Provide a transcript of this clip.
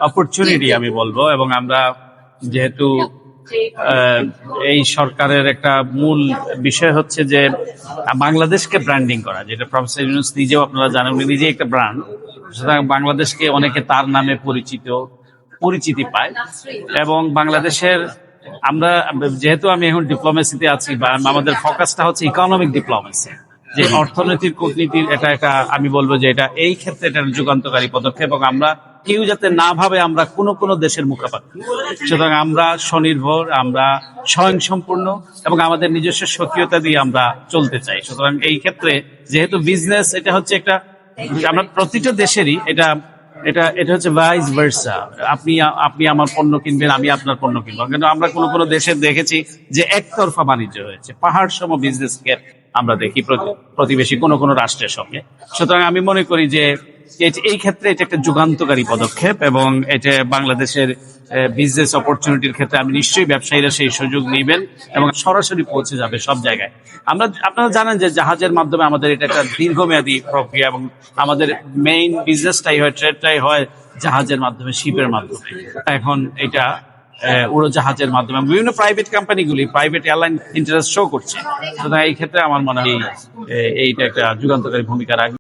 Opportunity আমি বলবো। এবং আমরা যেহেতু এই সরকারের একটা মূল বিষয় হচ্ছে যে বাংলাদেশকে ব্র্যান্ডিং করা, যেটা প্রফেসর ইউনূস নিজেও, আপনারা জানেন, উনি নিজে একটা ব্র্যান্ড। সুতরাং বাংলাদেশকে অনেকে তার নামে পরিচিতি পায়। এবং বাংলাদেশের আমরা যেহেতু আমি এখন ডিপ্লোমেসিতে আছি, বা আমাদের ফোকাসটা হচ্ছে ইকোনমিক ডিপ্লোমেসি, যে অর্থনৈতিক কূটনীতির এটা আমি বলবো যে এটা এই ক্ষেত্রে এটা যুগান্তকারী পদক্ষেপ। এবং আমরা কেউ যাতে না ভাবে আমরা কোনো দেশের মুখাপাক্ষি। সুতরাং আমরা স্বনির্ভর, আমরা স্বয়ংসম্পূর্ণ এবং আমাদের নিজস্ব স্বকীয়তা দিয়ে আমরা চলতে চাই। সুতরাং এই ক্ষেত্রে যেহেতু বিজনেস এটা হচ্ছে একটা, আমরা প্রতিটা দেশেরই এটা এটা এটা হচ্ছে ভাইস ভার্সা। আপনি আমার পণ্য কিনবেন, আমি আপনার পণ্য কিনবো। কিন্তু আমরা কোনো দেশে দেখেছি যে একতরফা বাণিজ্য হয়েছে, পাহাড় সম বিজনেস গ্যাপ আমরা দেখি প্রতিবেশী কোনো রাষ্ট্রের সঙ্গে। সুতরাং আমি মনে করি যে এই ক্ষেত্রে এটা একটা যুগান্তকারী পদক্ষেপ, এবং এটা বাংলাদেশের বিজনেস অপরচুনিটির ক্ষেত্রে আমি নিশ্চয়ই ব্যবসায়ীরা সেই সুযোগ নেবেন এবং সরাসরি পৌঁছে যাবে সব জায়গায়। আপনারা জানেন যে জাহাজের মাধ্যমে আমাদের এটা একটা দীর্ঘমেয়াদী প্রক্রিয়া, এবং আমাদের মেইন বিজনেসটাই হয়, ট্রেডটাই হয় জাহাজের মাধ্যমে, শিপের মাধ্যমে। এখন এটা উড়োজাহাজের মাধ্যমে বিভিন্ন প্রাইভেট কোম্পানিগুলি, প্রাইভেট এয়ারলাইন ইন্টারেস্ট শো করছে। সুতরাং এই ক্ষেত্রে আমার মনে হয় এইটা একটা যুগান্তকারী ভূমিকা রাখবে।